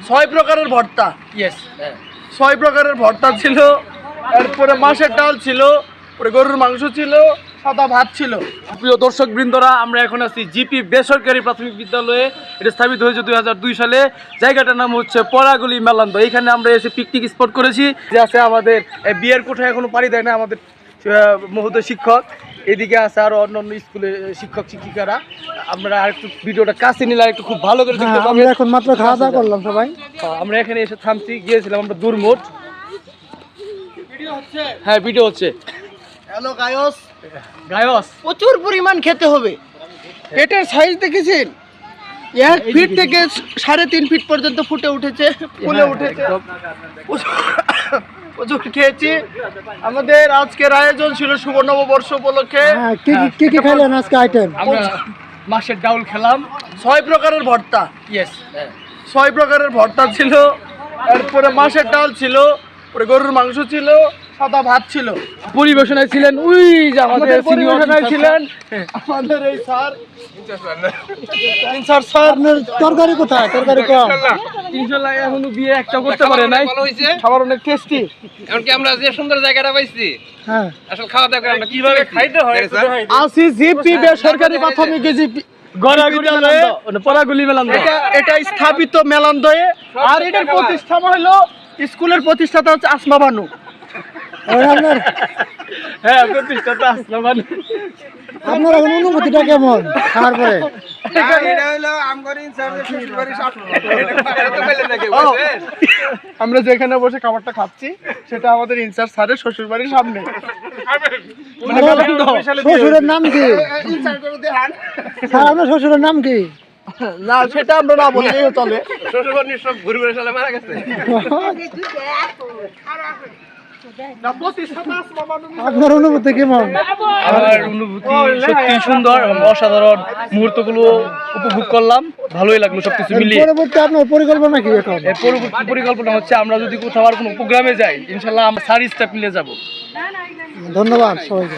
6 প্রকারের ভর্তা। ইয়েস 6 প্রকারের ভর্তা ছিল, এরপরে মাছের ডাল ছিল, পরে গরুর মাংস ছিল, সাদা ভাত ছিল। প্রিয় দর্শক বৃন্দরা, আমরা এখন আছি জিপি বেসরকারি প্রাথমিক বিদ্যালয়ে। এটা স্থাপিত হয়েছে 2002 সালে। জায়গাটার নাম হচ্ছে পরাগুলি মেলান্দ। এখানে আমরা এসে পিকনিক স্পট করেছি। যে আছে আমাদের বিয়ের কোঠায় এখনো পাড়ি দেয় না আমাদের মহোদয় শিক্ষক। এদিকে আছে আরো অন্যান্য স্কুলের শিক্ষক শিক্ষিকারা। আমরা আরেকটু ভিডিওটা কাছে নিলে আরেকটু খুব ভালো করে দেখতে পাবো। আমরা এখন মাত্র খাওয়া দাওয়া করলাম সবাই। আমরা এখানে এসে থামছি, গিয়েছিলাম আমরা দুর্মোট। হ্যাঁ ভিডিও হচ্ছে। হ্যালো গায়স, প্রচুর পরিমাণ খেতে হবে। পেটের সাইজ দেখেছেন? 1 ফিট থেকে 3.5 ফিট পর্যন্ত ফুটে উঠেছে, ফুলে উঠেছে। প্রচুর খেয়েছি। আমাদের আজকের আয়োজন ছিল শুভ নববর্ষ উপলক্ষে। কি কি খেলেন আজকে আইটেম? আমরা মাছের ডাউল খেলাম, 6 প্রকারের ভর্তা। ইয়েস 6 প্রকারের ভর্তা ছিল, এরপরে মাছের ডাল ছিল, পরে গরুর মাংস ছিল, সাদা ভাত ছিল। পরিবেশনায় ছিলেন আমাদের পরিবেশনায় ছিলেন আমাদের এই স্যার। আপনার তরকারি কোথায়? তরকারি কম। ইনশাআল্লাহ এখনো বিয়ে একটা করতে পারে নাই। খাবার অনেক টেস্টি। এমনকি আমরা যে সুন্দর জায়গাটা পাইছি, হ্যাঁ, আসলে খাওয়া দাওয়া করে আমরা কিভাবে খাইতে হয় আসি জিপি বেসরকারি প্রাথমিক জিপি পরাগুলি মেলান্দ। এটা স্থাপিত মেলান্দয়ে। আর এটার প্রতিষ্ঠাতা হলো স্কুলের প্রতিষ্ঠাতা হচ্ছে আসমা বানু। হ্যাঁ প্রতিষ্ঠাতা আসমা বানু। আপনার এখন অনুভূতিটা কেমন খাওয়ার পরে? আমরা যেখানে বসে খাবারটা খাচ্ছি সেটা আমাদের ইনচার্জ স্যারের শ্বশুর বাড়ির সামনে। শ্বশুরের নাম কি? স্যার আপনার শ্বশুরের নাম কি? না সেটা আমরা না বললেও চলে। শ্বশুরবাড়ির সব ঘুরে ঘুরে সালে মারা গেছে। আপনার অনুভূতি কেমন? আমার অনুভূতি সত্যি সুন্দর এবং অসাধারণ। মুহূর্তগুলো উপভোগ করলাম, ভালোই লাগলো সবকিছু মিলিয়ে। পরবর্তী আপনার পরিকল্পনা কি এখন? এর পরবর্তী পরিকল্পনা হচ্ছে আমরা যদি কোথাও আর কোনো প্রোগ্রামে যাই, ইনশাল্লাহ আমরা সারি স্টেপ মিলে যাবো। ধন্যবাদ সবাইকে।